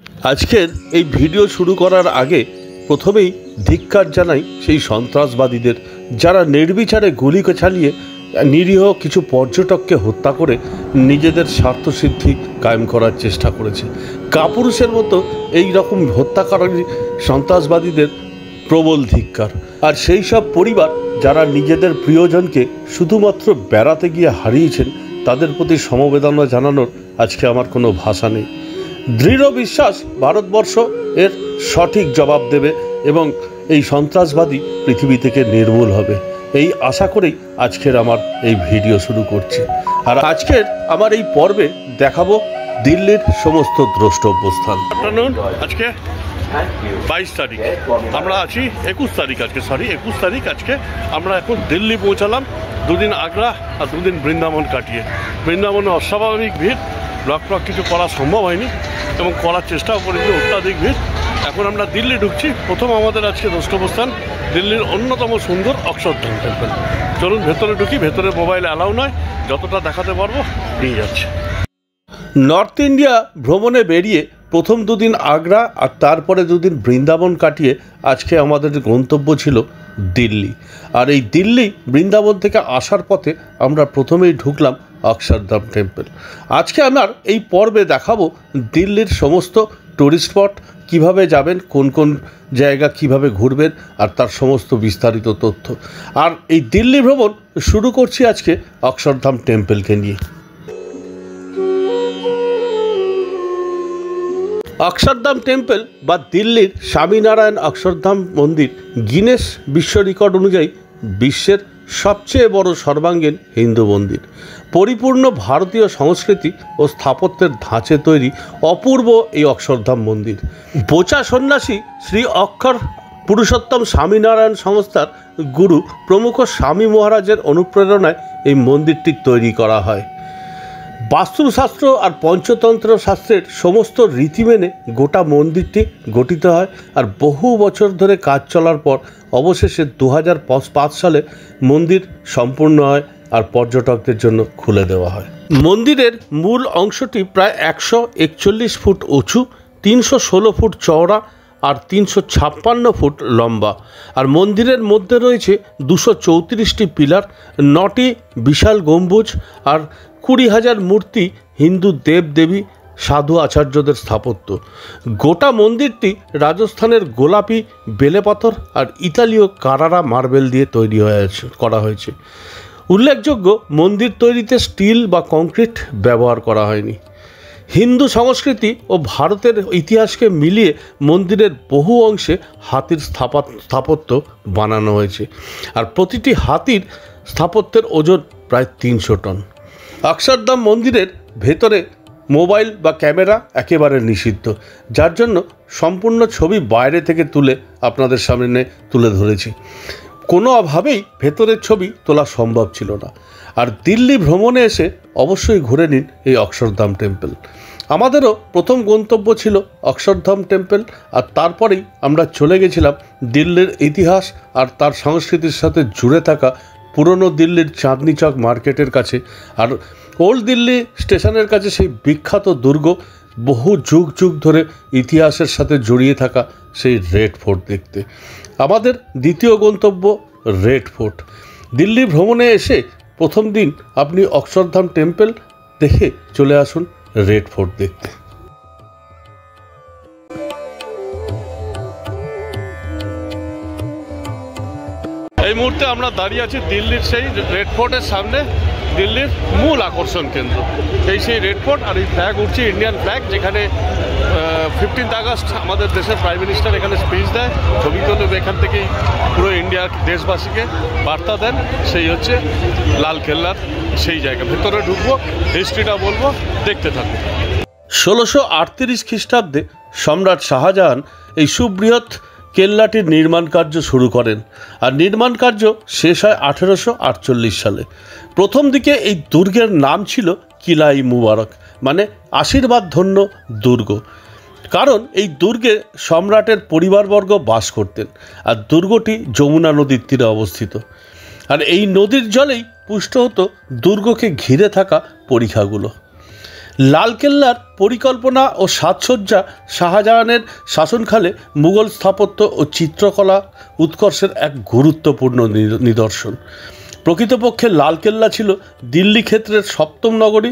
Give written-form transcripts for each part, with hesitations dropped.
আজকের এই ভিডিও শুরু করার আগে প্রথমেই ধিক্কার জানাই সেই সন্ত্রাসবাদীদের, যারা নির্বিচারে গুলি চালিয়ে নিরীহ কিছু পর্যটককে হত্যা করে নিজেদের স্বার্থসিদ্ধি কায়েম করার চেষ্টা করেছে। কাপুরুষের মতো এই রকম হত্যাকারী সন্ত্রাসবাদীদের প্রবল ধিক্কার। আর সেই সব পরিবার যারা নিজেদের প্রিয়জনকে শুধুমাত্র বেড়াতে গিয়ে হারিয়েছেন, তাদের প্রতি সমবেদনা জানানোর আজকে আমার কোনো ভাষা নেই। দৃঢ় বিশ্বাস ভারতবর্ষ এর সঠিক জবাব দেবে এবং এই সন্ত্রাসবাদী পৃথিবী থেকে নির্মূল হবে, এই আশা করেই আজকের আমার এই ভিডিও শুরু করছি। আর আজকের আমার এই পর্বে দেখাবো দিল্লির সমস্ত দ্রষ্টব্যস্থান। আজকে 22 তারিখ, আমরা আছি 21 তারিখ, আজকে 21 তারিখ। আজকে আমরা এখন দিল্লি পৌঁছালাম, দুদিন আগ্রা আর দুদিন বৃন্দাবন কাটিয়ে। বৃন্দাবনে অস্বাভাবিক ভিড়, ব্লক কিছু করা সম্ভব হয়নি এবং করার চেষ্টাও করেছি, অত্যাধিক ভিড়। এখন আমরা দিল্লি ঢুকছি। প্রথম আমাদের আজকে দ্রষ্টব্যস্থান দিল্লির অন্যতম সুন্দর অক্ষরধাম টেম্পল। চলুন ভেতরে ঢুকি। ভেতরে মোবাইল অ্যালাউ নয়, যতটা দেখাতে পারবো নিয়ে যাচ্ছে। নর্থ ইন্ডিয়া ভ্রমণে বেরিয়ে প্রথম দুদিন আগ্রা আর তারপরে দুদিন বৃন্দাবন কাটিয়ে আজকে আমাদের গন্তব্য ছিল দিল্লি। আর এই দিল্লি বৃন্দাবন থেকে আসার পথে আমরা প্রথমেই ঢুকলাম অক্ষরধাম টেম্পল। আজকে আমার এই পর্বে দেখাবো দিল্লির সমস্ত টুরিস্ট স্পট, কীভাবে যাবেন, কোন কোন জায়গা কিভাবে ঘুরবেন, আর তার সমস্ত বিস্তারিত তথ্য। আর এই দিল্লি ভ্রমণ শুরু করছি আজকে অক্ষরধাম টেম্পলকে নিয়ে। অক্ষরধাম টেম্পল বা দিল্লির স্বামীনারায়ণ অক্ষরধাম মন্দির গিনেস বিশ্ব রেকর্ড অনুযায়ী বিশ্বের সবচেয়ে বড় সর্বাঙ্গীন হিন্দু মন্দির। পরিপূর্ণ ভারতীয় সংস্কৃতি ও স্থাপত্যের ধাঁচে তৈরি অপূর্ব এই অক্ষরধাম মন্দির। বোচা সন্ন্যাসী শ্রী অক্ষর পুরুষোত্তম স্বামীনারায়ণ সংস্থার গুরু প্রমুখ স্বামী মহারাজের অনুপ্রেরণায় এই মন্দিরটি তৈরি করা হয়। বাস্তুশাস্ত্র আর পঞ্চতন্ত্র শাস্ত্রের সমস্ত রীতি মেনে গোটা মন্দিরটি গঠিত হয়। আর বহু বছর ধরে কাজ চলার পর অবশেষে 2005 সালে মন্দির সম্পূর্ণ হয় আর পর্যটকদের জন্য খুলে দেওয়া হয়। মন্দিরের মূল অংশটি প্রায় 141 ফুট উঁচু, 316 ফুট চওড়া আর 356 ফুট লম্বা। আর মন্দিরের মধ্যে রয়েছে 234টি পিলার, 9টি বিশাল গম্বুজ আর 20,000 মূর্তি হিন্দু দেবদেবী সাধু আচার্যদের স্থাপত্য। গোটা মন্দিরটি রাজস্থানের গোলাপি বেলেপাথর আর ইতালীয় কারারা মার্বেল দিয়ে তৈরি করা হয়েছে। উল্লেখযোগ্য, মন্দির তৈরিতে স্টিল বা কংক্রিট ব্যবহার করা হয়নি। হিন্দু সংস্কৃতি ও ভারতের ইতিহাসকে মিলিয়ে মন্দিরের বহু অংশে হাতির স্থাপত্য বানানো হয়েছে। আর প্রতিটি হাতির স্থাপত্যের ওজন প্রায় 300 টন। অক্ষরধাম মন্দিরের ভেতরে মোবাইল বা ক্যামেরা একেবারে নিষিদ্ধ, যার জন্য সম্পূর্ণ ছবি বাইরে থেকে তুলে আপনাদের সামনে তুলে ধরেছি। কোনোভাবেই ভেতরের ছবি তোলা সম্ভব ছিল না। আর দিল্লি ভ্রমণে এসে অবশ্যই ঘুরে নিন এই অক্ষরধাম টেম্পল। আমাদেরও প্রথম গন্তব্য ছিল অক্ষরধাম টেম্পল, আর তারপরেই আমরা চলে গেছিলাম দিল্লির ইতিহাস আর তার সংস্কৃতির সাথে জুড়ে থাকা পুরনো দিল্লির চাঁদনি চক মার্কেটের কাছে আর ওল্ড দিল্লি স্টেশনের কাছে সেই বিখ্যাত দুর্গ, বহু যুগ যুগ ধরে ইতিহাসের সাথে জড়িয়ে থাকা সেই রেড ফোর্ট দেখতে। আমাদের দ্বিতীয় গন্তব্য রেড ফোর্ট। দিল্লি ভ্রমণে এসে প্রথম দিন আপনি অক্ষরধাম টেম্পল দেখে চলে আসুন রেড ফোর্ট দেখতে। এই মুহূর্তে আমরা দাঁড়িয়ে আছি দিল্লির সেই রেড ফোর্টের সামনে, দিল্লির মূল আকর্ষণ কেন্দ্র। সেই রেড ফোর্ট, আর এই ফ্ল্যাগ উঠছে ইন্ডিয়ান ফ্ল্যাগ, যেখানে 15 আগস্ট আমাদের দেশের প্রাইম মিনিস্টার এখানে স্পিচ দেয়, ছবি তুলে এখান থেকেই পুরো ইন্ডিয়ার দেশবাসীকে বার্তা দেন। সেই হচ্ছে লাল কেল্লার সেই জায়গা। ভেতরে ঢুকবো, হিস্ট্রিটা বলবো, দেখতে থাকবো। 1638 খ্রিস্টাব্দে সম্রাট শাহজাহান এই সুবৃহৎ কেল্লাটির নির্মাণ কার্য শুরু করেন, আর নির্মাণ কার্য শেষ হয় 1848 সালে। প্রথম দিকে এই দুর্গের নাম ছিল কিলা-ই মুবারক, মানে আশীর্বাদ ধন্য দুর্গ। কারণ এই দুর্গে সম্রাটের পরিবারবর্গ বাস করতেন, আর দুর্গটি যমুনা নদীর তীরে অবস্থিত। আর এই নদীর জলেই পুষ্ট হতো দুর্গকে ঘিরে থাকা পরিখাগুলো। লালকেল্লার পরিকল্পনা ও সাজসজ্জা শাহজাহানের শাসনকালে মুঘল স্থাপত্য ও চিত্রকলা উৎকর্ষের এক গুরুত্বপূর্ণ নিদর্শন। প্রকৃতপক্ষে লালকেল্লা ছিল দিল্লি ক্ষেত্রের সপ্তম নগরী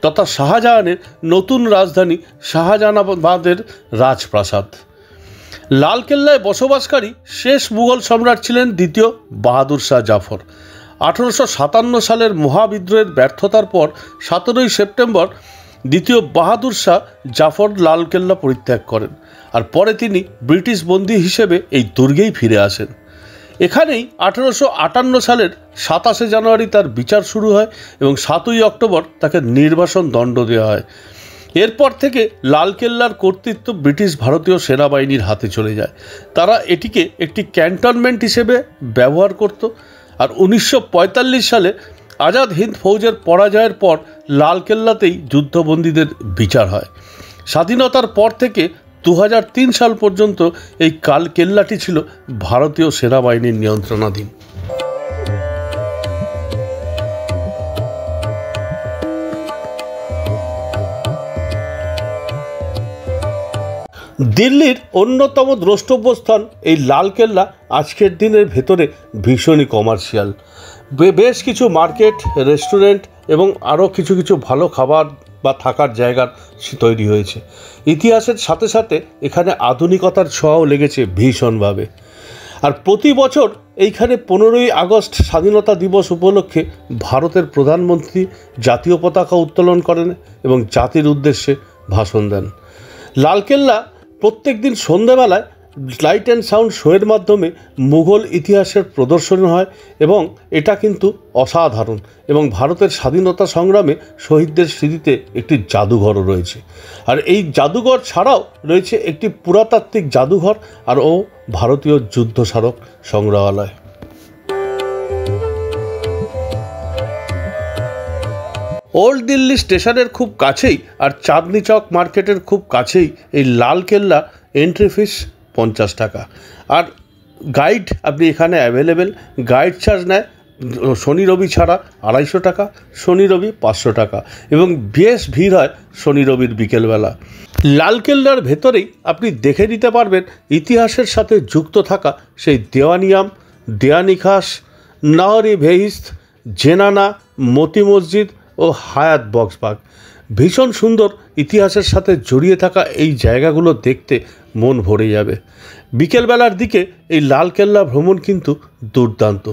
তথা শাহজাহানের নতুন রাজধানী শাহজাহানাবাদের রাজপ্রাসাদ। লালকেল্লায় বসবাসকারী শেষ মুঘল সম্রাট ছিলেন দ্বিতীয় বাহাদুর শাহ জাফর। 1857 সালের মহাবিদ্রোহের ব্যর্থতার পর 17 সেপ্টেম্বর দ্বিতীয় বাহাদুর শাহ জাফর লালকেল্লা পরিত্যাগ করেন, আর পরে তিনি ব্রিটিশ বন্দী হিসেবে এই দুর্গেই ফিরে আসেন। এখানেই 1858 সালের 27 জানুয়ারি তার বিচার শুরু হয় এবং 7ই অক্টোবর তাকে নির্বাসন দণ্ড দেওয়া হয়। এরপর থেকে লালকেল্লার কর্তৃত্ব ব্রিটিশ ভারতীয় সেনাবাহিনীর হাতে চলে যায়। তারা এটিকে একটি ক্যান্টনমেন্ট হিসেবে ব্যবহার করত। আর 1945 সালে আজাদ হিন্দ ফৌজের পরাজয়ের পর লালকেল্লাতেই যুদ্ধবন্দীদের বিচার হয়। স্বাধীনতার পর থেকে 2003 সাল পর্যন্ত এই কেল্লাটি ছিল ভারতীয় সেনাবাহিনীর নিয়ন্ত্রণাধীন। দিল্লির অন্যতম দ্রষ্টব্যস্থান এই লালকেল্লা আজকের দিনের ভেতরে ভীষণই কমার্শিয়াল। বেশ কিছু মার্কেট, রেস্টুরেন্ট এবং আরও কিছু কিছু ভালো খাবার বা থাকার জায়গার তৈরি হয়েছে। ইতিহাসের সাথে সাথে এখানে আধুনিকতার ছোঁয়াও লেগেছে ভীষণভাবে। আর প্রতি বছর এইখানে 15ই আগস্ট স্বাধীনতা দিবস উপলক্ষে ভারতের প্রধানমন্ত্রী জাতীয় পতাকা উত্তোলন করেন এবং জাতির উদ্দেশ্যে ভাষণ দেন। লালকেল্লা প্রত্যেক দিন সন্ধ্যাবেলায় লাইট অ্যান্ড সাউন্ড শোয়ের মাধ্যমে মুঘল ইতিহাসের প্রদর্শন হয় এবং এটা কিন্তু অসাধারণ। এবং ভারতের স্বাধীনতা সংগ্রামে শহীদদের স্মৃতিতে একটি জাদুঘরও রয়েছে। আর এই জাদুঘর ছাড়াও রয়েছে একটি পুরাতাত্ত্বিক জাদুঘর আর ভারতীয় যুদ্ধ স্মারক সংগ্রহালয়। ওল্ড দিল্লি স্টেশনের খুব কাছেই আর চাঁদনি চক মার্কেটের খুব কাছেই এই লালকেল্লা এন্ট্রি ফিস 50 টাকা। আর গাইড আপনি এখানে অ্যাভেলেবেল। গাইড চার্জ নেয় শনি রবি ছাড়া 250 টাকা, শনি রবি 500 টাকা এবং বেশ ভিড় হয় শনি রবির বিকেলবেলা। লালকেল্লার ভেতরেই আপনি দেখে নিতে পারবেন ইতিহাসের সাথে যুক্ত থাকা সেই দেওয়ানিয়াম, দেওয়ানি খাস, নাহরি বেহিস্ত, জেনানা, মতি মসজিদ ও হায়াত বক্সবাগ। ভীষণ সুন্দর ইতিহাসের সাথে জড়িয়ে থাকা এই জায়গাগুলো দেখতে মন ভরে যাবে। বিকেলবেলার দিকে এই লালকেল্লা ভ্রমণ কিন্তু দুর্দান্ত।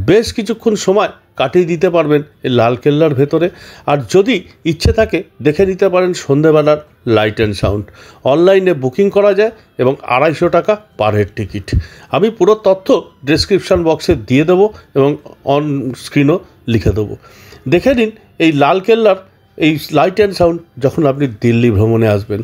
বেশ কিছুক্ষণ সময় কাটিয়ে দিতে পারবেন এই লালকেল্লার ভেতরে। আর যদি ইচ্ছে থাকে দেখে নিতে পারেন সন্ধেবেলার লাইট অ্যান্ড সাউন্ড। অনলাইনে বুকিং করা যায় এবং 250 টাকা পার হেড টিকিট। আমি পুরো তথ্য ডেসক্রিপশান বক্সে দিয়ে দেবো এবং অন স্ক্রিনও লিখে দেবো। দেখে নিন এই লালকেল্লার এই লাইট অ্যান্ড সাউন্ড যখন আপনি দিল্লি ভ্রমণে আসবেন।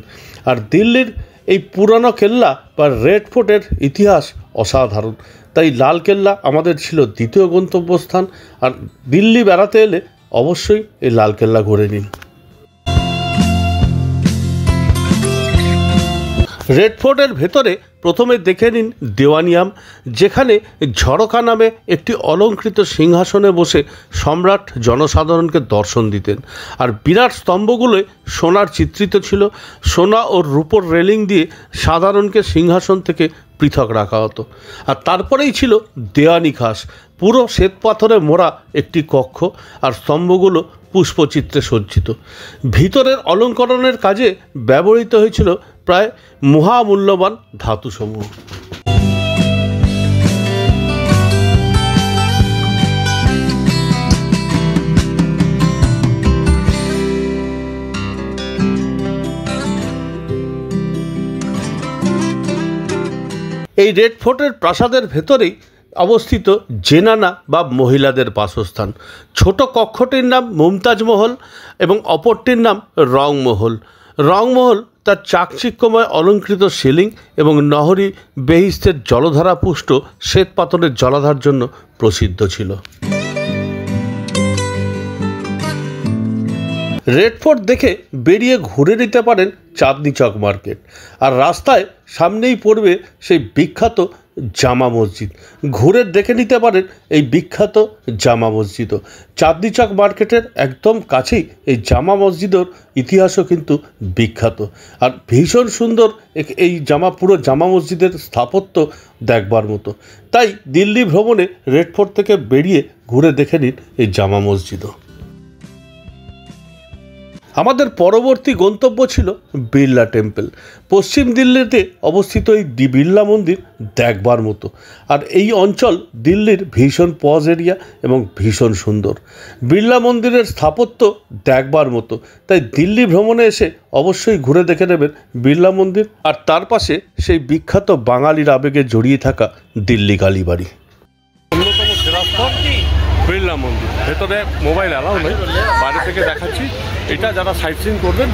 আর দিল্লির এই পুরানো কেল্লা বা রেড ফোর্টের ইতিহাস অসাধারণ। তাই লালকেল্লা আমাদের ছিল দ্বিতীয় গন্তব্যস্থান। আর দিল্লি বেড়াতে এলে অবশ্যই এই লালকেল্লা ঘুরে নিন। রেড ফোর্টের ভেতরে প্রথমে দেখে নিন দেওয়ানিয়াম, যেখানে ঝরকা নামে একটি অলঙ্কৃত সিংহাসনে বসে সম্রাট জনসাধারণকে দর্শন দিতেন। আর বিরাট স্তম্ভগুলোয় সোনার চিত্রিত ছিল। সোনা ও রূপোর রেলিং দিয়ে সাধারণকে সিংহাসন থেকে পৃথক রাখা হতো। আর তারপরেই ছিল দেওয়ানি খাস, পুরো শ্বেত পাথরে মোড়া একটি কক্ষ আর স্তম্ভগুলো পুষ্পচিত্রে সজ্জিত। ভিতরের অলঙ্করণের কাজে ব্যবহৃত হয়েছিল প্রায় মহামূল্যবান ধাতুসমূহ। এই রেড ফোর্টের প্রাসাদের ভেতরেই অবস্থিত জেনানা বা মহিলাদের বাসস্থান। ছোট কক্ষটির নাম মুমতাজ মহল এবং অপরটির নাম রংমহল। রংমহল তার চাকচিক্যময় অলঙ্কৃত সিলিং এবং নহরি বেহিস্তের জলধারা পুষ্ট শ্বেত পাথরের জলাধার জন্য প্রসিদ্ধ ছিল। রেড ফোর্ট দেখে বেরিয়ে ঘুরে নিতে পারেন চাঁদনি চক মার্কেট। আর রাস্তায় সামনেই পড়বে সেই বিখ্যাত জামা মসজিদ। ঘুরে দেখে নিতে পারেন এই বিখ্যাত জামা মসজিদও। চাঁদনি চক মার্কেটের একদম কাছেই এই জামা মসজিদের ইতিহাসও কিন্তু বিখ্যাত। আর ভীষণ সুন্দর এই পুরো জামা মসজিদের স্থাপত্য দেখবার মতো। তাই দিল্লি ভ্রমণে রেড ফোর্ট থেকে বেরিয়ে ঘুরে দেখে নিন এই জামা মসজিদও। আমাদের পরবর্তী গন্তব্য ছিল বিড়লা টেম্পল। পশ্চিম দিল্লিতে অবস্থিত এই বিড়লা মন্দির দেখবার মতো। আর এই অঞ্চল দিল্লির ভীষণ পজ এরিয়া এবং ভীষণ সুন্দর। বিড়লা মন্দিরের স্থাপত্য দেখবার মতো। তাই দিল্লি ভ্রমণে এসে অবশ্যই ঘুরে দেখে নেবেন বিড়লা মন্দির, আর তার পাশে সেই বিখ্যাত বাঙালির আবেগে জড়িয়ে থাকা দিল্লি কালীবাড়ি। অন্যতম সেরা স্পট বিড়লা মন্দির। ভেতরে মোবাইল অ্যালাউ নেই, বাইরে থেকে দেখাচ্ছি। এটা যারা সাইট সিইং করবেন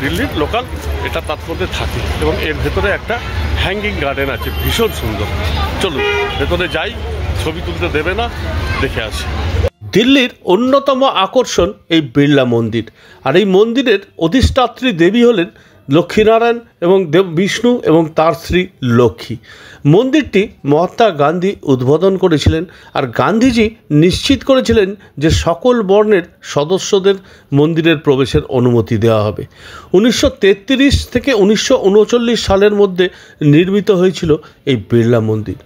দিল্লির লোকাল, এটা তার মধ্যে থাকে। এবং এর ভেতরে একটা হ্যাঙ্গিং গার্ডেন আছে, ভীষণ সুন্দর। চলুন ভেতরে যাই, ছবি তুলতে দেবে না, দেখে আসি। দিল্লির অন্যতম আকর্ষণ এই বিড়লা মন্দির। আর এই মন্দিরের অধিষ্ঠাত্রী দেবী হলেন লক্ষ্মীনারায়ণ এবং বিষ্ণু এবং তার স্ত্রী লক্ষ্মী। মন্দিরটি মহাত্মা গান্ধী উদ্বোধন করেছিলেন। আর গান্ধীজি নিশ্চিত করেছিলেন যে সকল বর্ণের সদস্যদের মন্দিরের প্রবেশের অনুমতি দেওয়া হবে। 1933 থেকে 1939 সালের মধ্যে নির্মিত হয়েছিল এই বিড়লা মন্দির।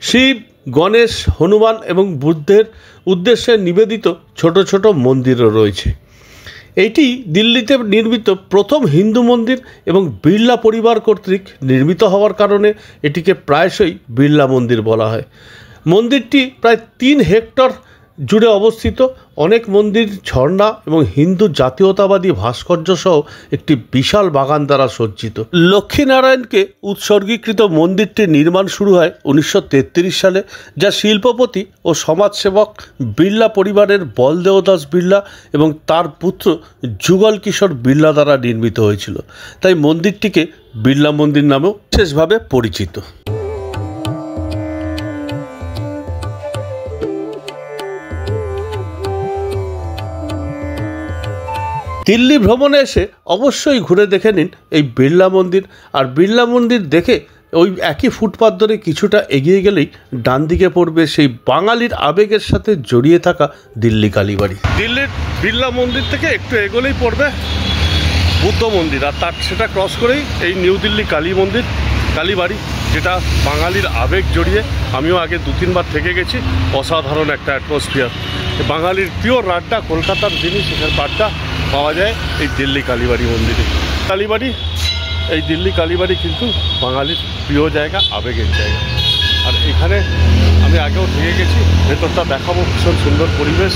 শিব, গণেশ, হনুমান এবং বুদ্ধের উদ্দেশ্যে নিবেদিত ছোট ছোট মন্দিরও রয়েছে। এটি দিল্লিতে নির্মিত প্রথম হিন্দু মন্দির এবং বিড়লা পরিবার কর্তৃক নির্মিত হওয়ার কারণে এটিকে প্রায়শই বিড়লা মন্দির বলা হয়। মন্দিরটি প্রায় 3 হেক্টর জুড়ে অবস্থিত। অনেক মন্দির, ঝর্ণা এবং হিন্দু জাতীয়তাবাদী ভাস্কর্য সহ একটি বিশাল বাগান দ্বারা সজ্জিত। লক্ষ্মীনারায়ণকে উৎসর্গীকৃত মন্দিরটির নির্মাণ শুরু হয় 1933 সালে, যা শিল্পপতি ও সমাজসেবক বিড়লা পরিবারের বলদেওদাস বিড়লা এবং তার পুত্র যুগল কিশোর বিড়লা দ্বারা নির্মিত হয়েছিল। তাই মন্দিরটিকে বিড়লা মন্দির নামেও বিশেষভাবে পরিচিত। দিল্লি ভ্রমণে এসে অবশ্যই ঘুরে দেখে নিন এই বিড়লা মন্দির। আর বিড়লা মন্দির দেখে ওই একই ফুটপাথ ধরে কিছুটা এগিয়ে গেলেই ডান দিকে পড়বে সেই বাঙালির আবেগের সাথে জড়িয়ে থাকা দিল্লি কালীবাড়ি। দিল্লির বিড়লা মন্দির থেকে একটু এগোলেই পড়বে বুদ্ধ মন্দির, আর সেটা ক্রস করেই এই নিউ দিল্লি কালীবাড়ি, যেটা বাঙালির আবেগ জড়িয়ে। আমিও আগে 2-3 বার থেকে গেছি। অসাধারণ একটা অ্যাটমসফিয়ার। বাঙালির পিওর রাড্ডা, কলকাতার জিনিস, এখানে বাড্ডা পাওয়া যায় এই দিল্লি কালীবাড়ি মন্দিরে। এই দিল্লি কালীবাড়ি কিন্তু বাঙালির প্রিয় জায়গা, আবেগের জায়গা। আর এখানে আমি আগেও থেকে গেছি, ভেতরটা দেখাবো। ভীষণ সুন্দর পরিবেশ,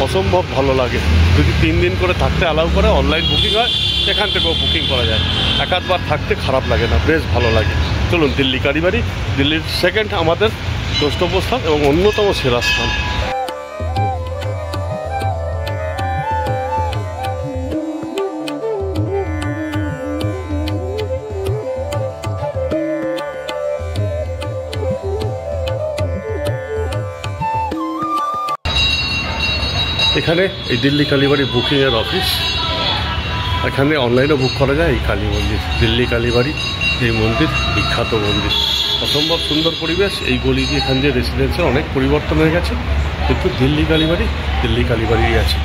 অসম্ভব ভালো লাগে। যদি 3 দিন করে থাকতে অ্যালাউ করে, অনলাইন বুকিং হয়, এখান থেকেও বুকিং করা যায়। একাধবার থাকতে খারাপ লাগে না, বেশ ভালো লাগে। চলুন দিল্লি কালীবাড়ি, দিল্লির সেকেন্ড আমাদের গন্তব্যস্থান এবং অন্যতম সেরা স্থান। এখানে এই দিল্লি কালীবাড়ি বুকিংয়ের অফিস। এখানে অনলাইনেও বুক করা যায়। এই কালী মন্দির, দিল্লি কালীবাড়ি, এই মন্দির বিখ্যাত মন্দির। অসম্ভব সুন্দর পরিবেশ। এই গলি দিয়ে এখান দিয়ে রেসিডেন্সের অনেক পরিবর্তন হয়ে গেছে, কিন্তু দিল্লি কালীবাড়ি আছে।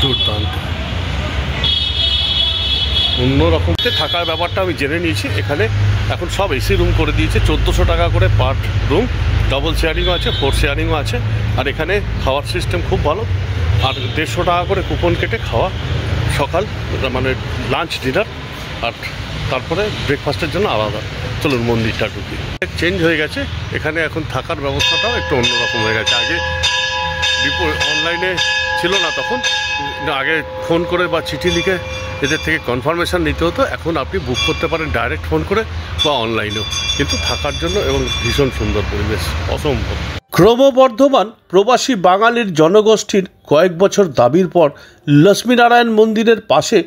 দুর্দান্ত অন্যরকমতে থাকার ব্যাপারটা আমি জেনে নিয়েছি। এখানে এখন সব এসি রুম করে দিয়েছে। 1400 টাকা করে পার রুম। ডবল শেয়ারিংও আছে, 4 শেয়ারিংও আছে। আর এখানে খাওয়ার সিস্টেম খুব ভালো। আর 150 টাকা করে কুপন কেটে খাওয়া, সকাল মানে লাঞ্চ, ডিনার, আর তারপরে ব্রেকফাস্টের জন্য আলাদা। চলুন মন্দিরটা ঢুকি। চেঞ্জ হয়ে গেছে, এখানে এখন থাকার ব্যবস্থাটাও একটু অন্যরকম হয়ে গেছে। আগে অনলাইনে ছিল না, তখন আগে ফোন করে বা চিঠি লিখে এদের থেকে কনফার্মেশন নিতে হতো। এখন আপনি বুক করতে পারেন ডাইরেক্ট ফোন করে বা অনলাইনেও, কিন্তু থাকার জন্য এবং ভীষণ সুন্দর পরিবেশ, অসম্ভব। ক্রমবর্ধমান প্রবাসী বাঙালির জনগোষ্ঠীর কয়েক বছর দাবির পর লক্ষ্মীনারায়ণ মন্দিরের পাশে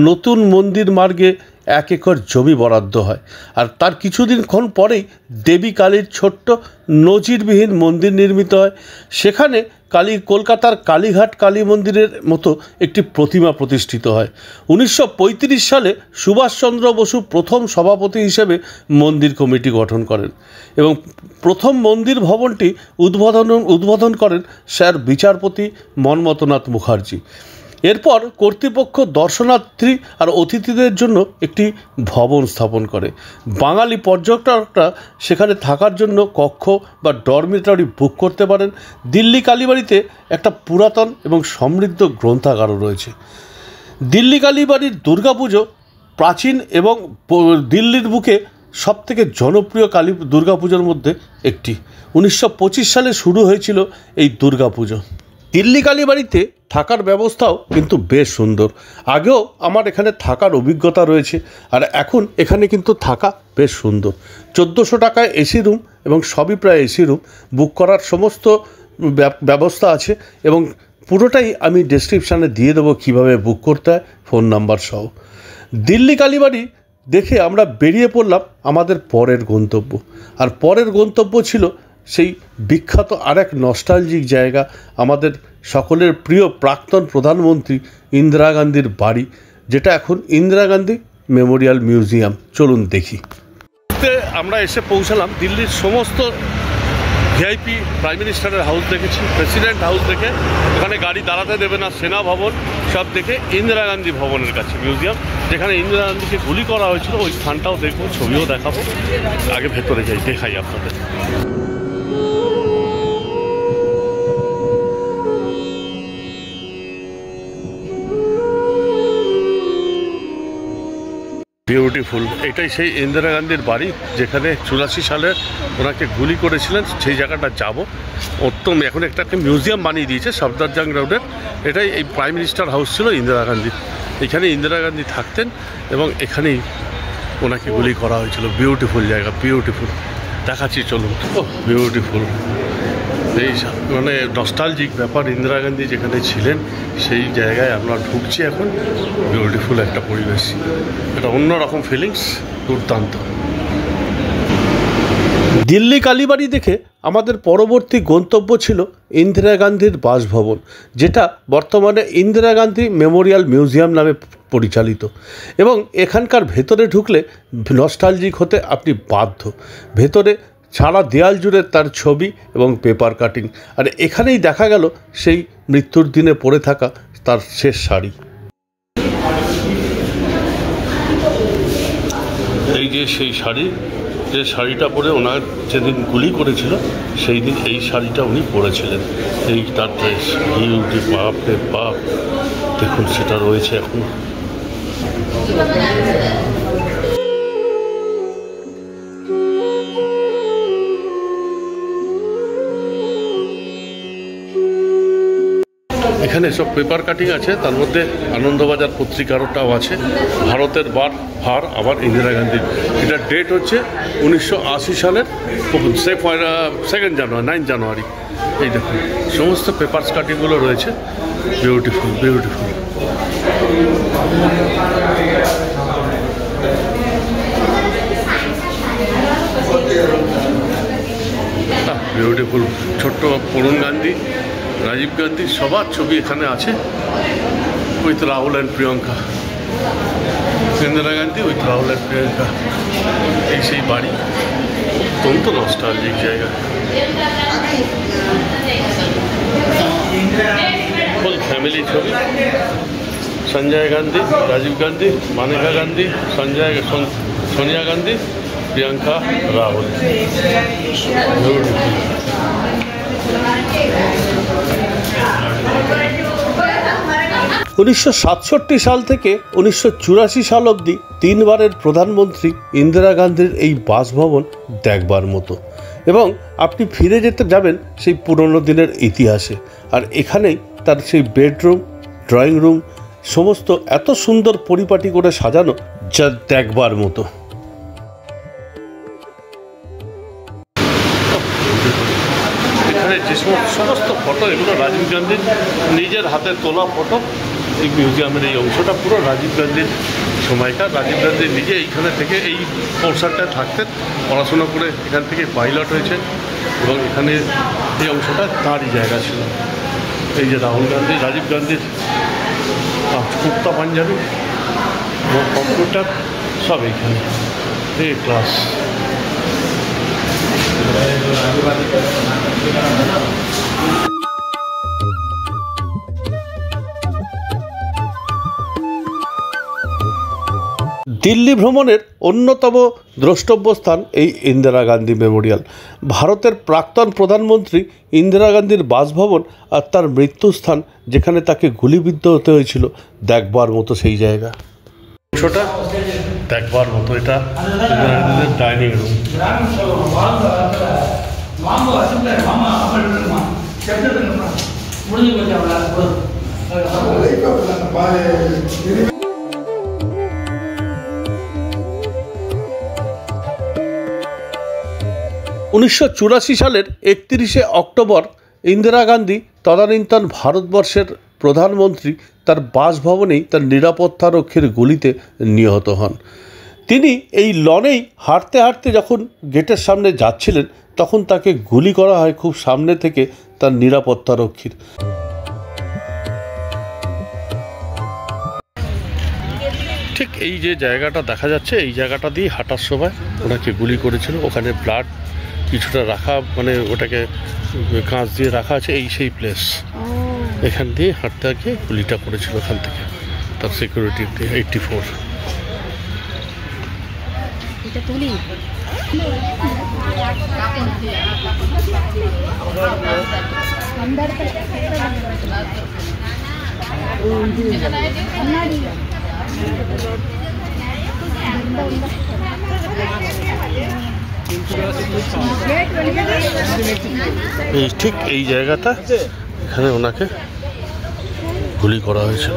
নতুন মন্দির মার্গে 1 একর জমি বরাদ্দ হয়। আর তার কিছুদিনক্ষণ পরেই দেবী কালীর ছোট্ট নজিরবিহীন মন্দির নির্মিত হয়। সেখানে কলকাতার কালীঘাট কালী মন্দিরের মতো একটি প্রতিমা প্রতিষ্ঠিত হয়। 1935 সালে সুভাষচন্দ্র বসু প্রথম সভাপতি হিসেবে মন্দির কমিটি গঠন করেন এবং প্রথম মন্দির ভবনটি উদ্বোধন করেন স্যার বিচারপতি মন্মথনাথ মুখার্জি। এরপর কর্তৃপক্ষ দর্শনার্থী আর অতিথিদের জন্য একটি ভবন স্থাপন করে। বাঙালি পর্যটকরা সেখানে থাকার জন্য কক্ষ বা ডরমিটরি বুক করতে পারেন। দিল্লি কালীবাড়িতে একটা পুরাতন এবং সমৃদ্ধ গ্রন্থাগারও রয়েছে। দিল্লি কালীবাড়ির দুর্গাপুজো প্রাচীন এবং দিল্লির বুকে সবথেকে জনপ্রিয় দুর্গাপুজোর মধ্যে একটি। 1925 সালে শুরু হয়েছিল এই দুর্গাপুজো। দিল্লি কালীবাড়িতে থাকার ব্যবস্থাও কিন্তু বেশ সুন্দর। আগেও আমার এখানে থাকার অভিজ্ঞতা রয়েছে, আর এখন এখানে কিন্তু থাকা বেশ সুন্দর। 1400 টাকায় এসি রুম এবং সবই প্রায় এসি রুম বুক করার সমস্ত ব্যবস্থা আছে এবং পুরোটাই আমি ডেসক্রিপশানে দিয়ে দেবো কীভাবে বুক করতে হয়, ফোন নাম্বার সহ। দিল্লি কালীবাড়ি দেখে আমরা বেরিয়ে পড়লাম আমাদের পরের গন্তব্য। আর পরের গন্তব্য ছিল সেই বিখ্যাত আরেক নস্টালজিক জায়গা, আমাদের সকলের প্রিয় প্রাক্তন প্রধানমন্ত্রী ইন্দিরা গান্ধীর বাড়ি, যেটা এখন ইন্দিরা গান্ধী মেমোরিয়াল মিউজিয়াম। চলুন দেখি। আমরা এসে পৌঁছালাম দিল্লির সমস্ত ভিআইপি প্রাইম মিনিস্টারের হাউস দেখেছি, প্রেসিডেন্ট হাউস দেখে ওখানে গাড়ি দাঁড়াতে দেবে না, সেনা ভবন সব দেখে ইন্দিরা গান্ধী ভবনের কাছে মিউজিয়াম, যেখানে ইন্দিরা গান্ধীকে গুলি করা হয়েছিল, ওই স্থানটাও দেখবো, ছবিও দেখাবো। আগে ভেতরে দেখাই আপনাদের। বিউটিফুল। এটাই সেই ইন্দিরা গান্ধীর বাড়ি যেখানে 84 সালে ওনাকে গুলি করেছিলেন, সেই জায়গাটা যাব। উত্তম, এখন একটা মিউজিয়াম বানিয়ে দিয়েছে সফদরজং রোডের। এটাই এই প্রাইম মিনিস্টার হাউস ছিল ইন্দিরা গান্ধী। এখানে ইন্দিরা গান্ধী থাকতেন এবং এখানেই ওনাকে গুলি করা হয়েছিল। বিউটিফুল জায়গা, বিউটিফুল। দেখাচ্ছি চলুন। ও বিউটিফুল, এই মানে নস্টালজিক ব্যাপার। ইন্দিরা গান্ধী যেখানে ছিলেন সেই জায়গায় আমরা ঢুকছি এখন। বিউটিফুল একটা পরিবেশ, একটা অন্যরকম ফিলিংস, দুর্দান্ত। দিল্লি কালীবাড়ি দেখে আমাদের পরবর্তী গন্তব্য ছিল ইন্দিরা গান্ধীর বাসভবন, যেটা বর্তমানে ইন্দিরা গান্ধী মেমোরিয়াল মিউজিয়াম নামে পরিচালিত। এবং এখানকার ভেতরে ঢুকলে নস্টালজিক হতে আপনি বাধ্য। ভেতরে সারা দেয়াল জুড়ে তার ছবি এবং পেপার কাটিং। আর এখানেই দেখা গেল সেই মৃত্যুর দিনে পরে থাকা তার শেষ শাড়ি। এই যে সেই শাড়ি, যে শাড়িটা পরে ওনার যেদিন গুলি করেছিল সেই দিন এই শাড়িটা উনি পরেছিলেন। এই তার ড্রেস, বিউটি, বাপ রে বাপ, দেখুন সেটা রয়েছে এখন। এখানে সব পেপার কাটিং আছে, তার মধ্যে আনন্দবাজার পত্রিকারটাও আছে। ভারতের ভার আবার ইন্দিরা গান্ধীর। এটার ডেট হচ্ছে 1980 সালের 9 জানুয়ারি। এই দেখুন সমস্ত পেপারস কাটিংগুলো রয়েছে। Beautiful, beautiful. বিউটিফুল। ছোট্ট অরুণ গান্ধী, রাজীব গান্ধী সবার ছবি এখানে আছে, with Rahul and Priyanka. Indira Gandhi with Rahul and Priyanka. এই সেই বাড়ি, অত্যন্ত নস্টালজিক জায়গা। ফুল ফ্যামিলি ছবি। সঞ্জয় গান্ধী, রাজীব গান্ধী, মানেকা গান্ধী, সোনিয়া গান্ধী, প্রিয়ঙ্কা, রাহুল। 1967 সাল থেকে 1984 সাল অবধি 3 বারের প্রধানমন্ত্রী ইন্দিরা গান্ধীর এই বাসভবন দেখবার মতো। এবং আপনি ফিরে যেতে যাবেন সেই পুরনো দিনের ইতিহাসে। আর এখানেই তার সেই বেডরুম, ড্রয়িং রুম সমস্ত এত সুন্দর পরিপাটি করে সাজানো, যা দেখবার মতো। এখানে যে সমস্ত ফটো, এগুলো রাজীব গান্ধীর নিজের হাতে তোলা ফটো। এই মিউজিয়ামের এই অংশটা পুরো রাজীব গান্ধীর সময়কার। রাজীব গান্ধী নিজে এইখানে থেকে এই পোর্শনটায় থাকতেন, পড়াশোনা করে এখান থেকে পাইলট হয়েছে এবং এখানে এই অংশটা তারই জায়গা ছিল। এই যে রাহুল গান্ধী, রাজীব গান্ধীর কুর্তা পাঞ্জাবি এবং কম্পিউটার সব এইখানে এই ক্লাস। দিল্লি ভ্রমণের অন্যতম দ্রষ্টব্য স্থান এই ইন্দিরা গান্ধী মেমোরিয়াল। ভারতের প্রাক্তন প্রধানমন্ত্রী ইন্দিরা গান্ধীর বাসভবন আর তার মৃত্যুস্থান, যেখানে তাকে গুলিবিদ্ধ হতে হয়েছিল, দেখবার মতো সেই জায়গা। অংশটা দেখবার মতো, এটা ইন্দিরা গান্ধীর ডাইনিং রুম। উনিশশো 84 সালের 31শে অক্টোবর ইন্দিরা গান্ধী তদানীন্তন ভারতবর্ষের প্রধানমন্ত্রী তার বাসভবনেই তার নিরাপত্তারক্ষীর গুলিতে নিহত হন। তিনি এই লনেই হাঁটতে হাঁটতে যখন গেটের সামনে যাচ্ছিলেন, তখন তাকে গুলি করা হয় খুব সামনে থেকে তার নিরাপত্তারক্ষীর। ঠিক এই যে জায়গাটা দেখা যাচ্ছে, এই জায়গাটা দিয়ে হাঁটার সময় ওনাকে গুলি করেছিল। ওখানে ব্লাড কিছুটা রাখা, মানে ওটাকে কাঁচ দিয়ে রাখা আছে, এই সেই প্লেস। এখান দিয়ে হাঁটতে গিয়ে গুলিটা করেছিল ওখান থেকে তার সিকিউরিটি 84। ঠিক এই জায়গাটা, এখানে ওনাকে গুলি করা হয়েছিল।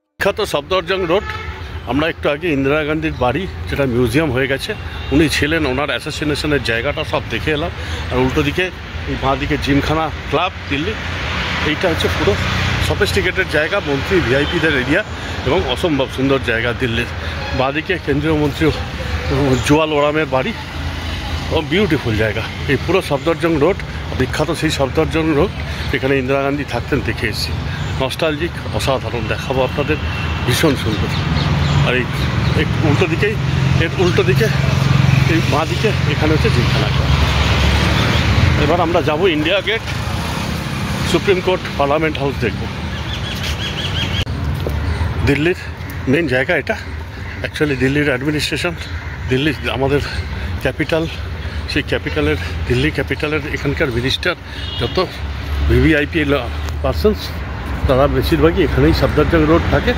বিখ্যাত সফদরজং রোড। আমরা একটু আগে ইন্দিরা গান্ধীর বাড়ি, যেটা মিউজিয়াম হয়ে গেছে, উনি ছিলেন, ওনার অ্যাসোসিয়েশনের জায়গাটা সব দেখে এলাম। আর উল্টো দিকে এই বাঁ দিকে জিমখানা ক্লাব দিল্লি, এইটা হচ্ছে পুরো সফিস্টিকেটেড জায়গা, মন্ত্রী ভিআইপিদের এরিয়া এবং অসম্ভব সুন্দর জায়গা দিল্লির। বাঁ দিকে কেন্দ্রীয় মন্ত্রী জুয়াল ওরামের বাড়ি, ও বিউটিফুল জায়গা। এই পুরো সফদরজং রোড, বিখ্যাত সেই সফদরজং রোড, এখানে ইন্দিরা গান্ধী থাকতেন, দেখে এসেছি। নস্টালজিক, অসাধারণ, দেখাবো আপনাদের, ভীষণ সুন্দর। আর এই উল্টো দিকেই, এর উল্টো দিকে এই বাঁ দিকে এখানে হচ্ছে জিমখানা। এবার আমরা যাব India Gate, Supreme Court, Parliament House দেখব। দিল্লির মেন জায়গা এটা, অ্যাকচুয়ালি দিল্লির অ্যাডমিনিস্ট্রেশন, দিল্লি আমাদের ক্যাপিটাল, সেই ক্যাপিটালের, দিল্লি ক্যাপিটালের এখানকার মিনিস্টার, যত ভিভিআইপি পার্সনস, তারা বেশিরভাগই এখানেই সফদরজং রোড থাকে।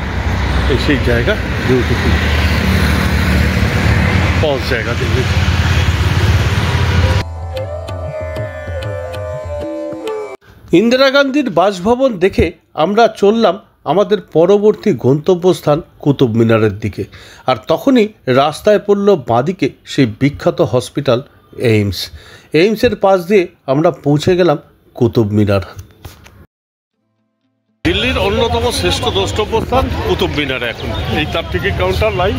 এই সেই জায়গা, বিউটিফুল পজ জায়গা দিল্লি। ইন্দিরা গান্ধীর বাসভবন দেখে আমরা চললাম আমাদের পরবর্তী গন্তব্যস্থান কুতুব মিনারের দিকে। আর তখনই রাস্তায় পড়ল বাঁদিকে সেই বিখ্যাত হসপিটাল এইমস। এইমসের পাশ দিয়ে আমরা পৌঁছে গেলাম কুতুব মিনার। দিল্লির অন্যতম শ্রেষ্ঠ দ্রষ্টব্য স্থান কুতুব মিনারে। এখন এই তার টিকিট কাউন্টার লাইন,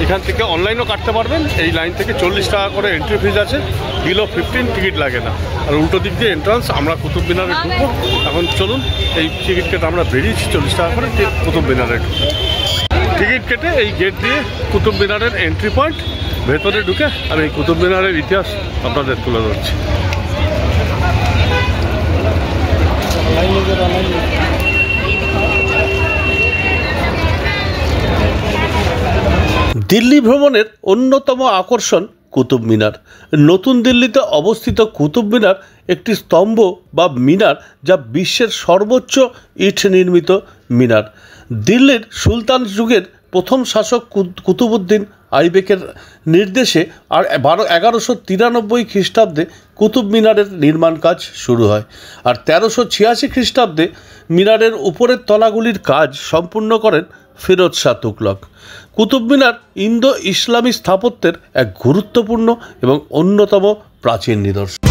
এখান থেকে অনলাইনও কাটতে পারবেন। এই লাইন থেকে 40 টাকা করে এন্ট্রি ফিজ আছে, বিলো 15, টিকিট লাগে না। আর উল্টো দিক দিয়ে এন্ট্রান্স। আমরা কুতুব মিনারে ঢুকবো এখন। চলুন, এই টিকিট কেটে আমরা বেরিয়েছি 40 টাকা করে কুতুব মিনারে ঢুকবো। টিকিট কেটে এই গেট দিয়ে কুতুব মিনারের এন্ট্রি পয়েন্ট, ভেতরে ঢুকে আমি এই কুতুব মিনারের ইতিহাস আপনাদের তুলে ধরছি। দিল্লি ভ্রমণের অন্যতম আকর্ষণ কুতুব মিনার। নতুন দিল্লিতে অবস্থিত কুতুব মিনার একটি স্তম্ভ বা মিনার, যা বিশ্বের সর্বোচ্চ ইট নির্মিত মিনার। দিল্লির সুলতান যুগের প্রথম শাসক কুতুবউদ্দিন আইবেকের নির্দেশে আর 1193 খ্রিস্টাব্দে কুতুব মিনারের নির্মাণ কাজ শুরু হয়। আর 1386 খ্রিস্টাব্দে মিনারের উপরের তলাগুলির কাজ সম্পূর্ণ করেন ফিরোজ শাহ তুগলক। কুতুব মিনার ইন্দো ইসলামী স্থাপত্যের এক গুরুত্বপূর্ণ এবং অন্যতম প্রাচীন নিদর্শন।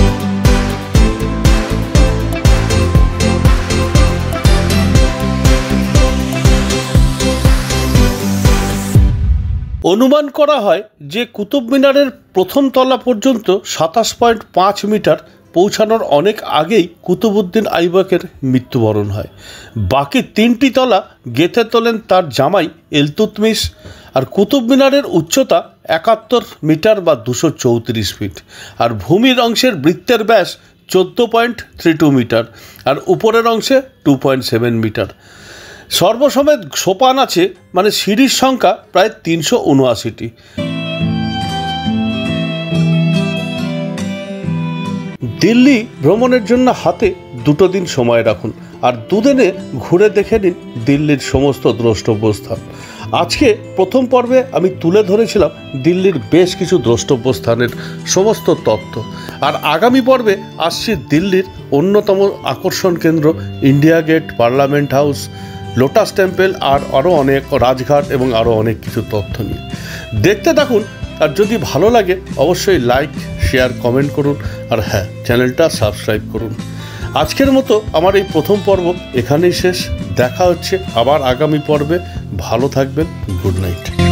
অনুমান করা হয় যে কুতুব মিনারের প্রথম তলা পর্যন্ত 27.5 মিটার পৌঁছানোর অনেক আগেই কুতুবউদ্দিন আইবকের মৃত্যুবরণ হয়। বাকি 3টি তলা গেঁথে তোলেন তার জামাই ইলতুৎমিশ। আর কুতুব মিনারের উচ্চতা 71 মিটার বা 234 ফিট। আর ভূমির অংশের বৃত্তের ব্যাস 14.32 মিটার আর উপরের অংশে 2.7 মিটার। সর্বসমেত সোপান আছে, মানে সিঁড়ির সংখ্যা প্রায় 379টি। দিল্লি ভ্রমণের জন্য হাতে 2 দিন সময় রাখুন আর 2 দিনে ঘুরে দেখে নিন দিল্লির সমস্ত দ্রষ্টব্য স্থান। আজকে প্রথম পর্বে আমি তুলে ধরেছিলাম দিল্লির বেশ কিছু দ্রষ্টব্য স্থানের সমস্ত তথ্য। আর আগামী পর্বে আসছি দিল্লির অন্যতম আকর্ষণ কেন্দ্র India gate, parliament house, lotus temple আর আরও অনেক রাজঘাট এবং আরও অনেক কিছু তথ্য নিয়ে। দেখতে থাকুন, আর যদি ভালো লাগে অবশ্যই লাইক, শেয়ার, কমেন্ট করুন আর হ্যাঁ, চ্যানেলটা সাবস্ক্রাইব করুন। আজকের মতো আমার এই প্রথম পর্ব এখানেই শেষ। দেখা হচ্ছে আবার আগামী পর্বে। ভালো থাকবেন। Good night.